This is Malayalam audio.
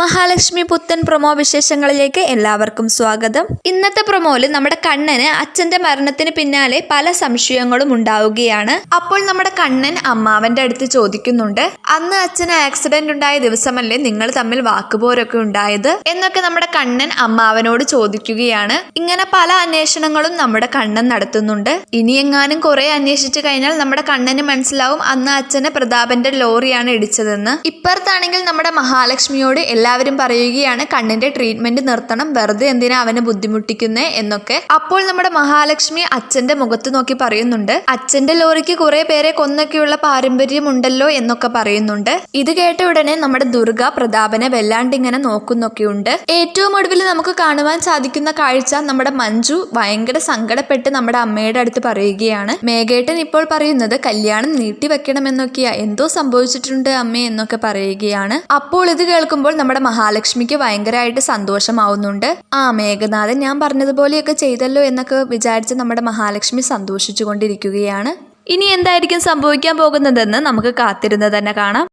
മഹാലക്ഷ്മി പുത്തൻ പ്രൊമോ വിശേഷങ്ങളിലേക്ക് എല്ലാവർക്കും സ്വാഗതം. ഇന്നത്തെ പ്രൊമോയില് നമ്മുടെ കണ്ണന് അച്ഛന്റെ മരണത്തിന് പിന്നാലെ പല സംശയങ്ങളും ഉണ്ടാവുകയാണ്. അപ്പോൾ നമ്മുടെ കണ്ണൻ അമ്മാവന്റെ അടുത്ത് ചോദിക്കുന്നുണ്ട്, അന്ന് അച്ഛന് ആക്സിഡന്റ് ഉണ്ടായ ദിവസമല്ലേ നിങ്ങൾ തമ്മിൽ വാക്കുപോരൊക്കെ ഉണ്ടായത് എന്നൊക്കെ നമ്മുടെ കണ്ണൻ അമ്മാവനോട് ചോദിക്കുകയാണ്. ഇങ്ങനെ പല അന്വേഷണങ്ങളും നമ്മുടെ കണ്ണൻ നടത്തുന്നുണ്ട്. ഇനി എങ്ങാനും കുറെ അന്വേഷിച്ചു കഴിഞ്ഞാൽ നമ്മുടെ കണ്ണന് മനസ്സിലാവും അന്ന് അച്ഛന് പ്രതാപന്റെ ലോറിയാണ് ഇടിച്ചതെന്ന്. ഇപ്പുറത്താണെങ്കിൽ നമ്മുടെ മഹാലക്ഷ്മിയോട് എല്ലാവരും പറയുകയാണ് കണ്ണിന്റെ ട്രീറ്റ്മെന്റ് നിർത്തണം, വെറുതെ എന്തിനാ അവനെ ബുദ്ധിമുട്ടിക്കുന്നേ എന്നൊക്കെ. അപ്പോൾ നമ്മുടെ മഹാലക്ഷ്മി അച്ഛന്റെ മുഖത്ത് നോക്കി പറയുന്നുണ്ട്, അച്ഛന്റെ ലോറിക്ക് കുറെ പേരെ കൊന്നൊക്കെയുള്ള പാരമ്പര്യം ഉണ്ടല്ലോ എന്നൊക്കെ പറയുന്നുണ്ട്. ഇത് കേട്ട ഉടനെ നമ്മുടെ ദുർഗ പ്രതാപനെ വല്ലാണ്ട് ഇങ്ങനെ നോക്കുന്നൊക്കെയുണ്ട്. ഏറ്റവും ഒടുവിൽ നമുക്ക് കാണുവാൻ സാധിക്കുന്ന കാഴ്ച നമ്മുടെ മഞ്ജു ഭയങ്കര സങ്കടപ്പെട്ട് നമ്മുടെ അമ്മയുടെ അടുത്ത് പറയുകയാണ്. മേഘേട്ടൻ ഇപ്പോൾ പറയുന്നത് കല്യാണം നീട്ടിവെക്കണമെന്നൊക്കെയാ, എന്തോ സംഭവിച്ചിട്ടുണ്ട് അമ്മേ എന്നൊക്കെ പറയുകയാണ്. അപ്പോൾ ഇത് കേൾക്കുമ്പോൾ നമ്മുടെ മഹാലക്ഷ്മിക്ക് ഭയങ്കരമായിട്ട് സന്തോഷമാവുന്നുണ്ട്. മേഘനാഥൻ ഞാൻ പറഞ്ഞതുപോലെയൊക്കെ ചെയ്തല്ലോ എന്നൊക്കെ വിചാരിച്ച് നമ്മുടെ മഹാലക്ഷ്മി സന്തോഷിച്ചു കൊണ്ടിരിക്കുകയാണ്. ഇനി എന്തായിരിക്കും സംഭവിക്കാൻ പോകുന്നതെന്ന് നമുക്ക് കാത്തിരുന്ന് തന്നെ കാണാം.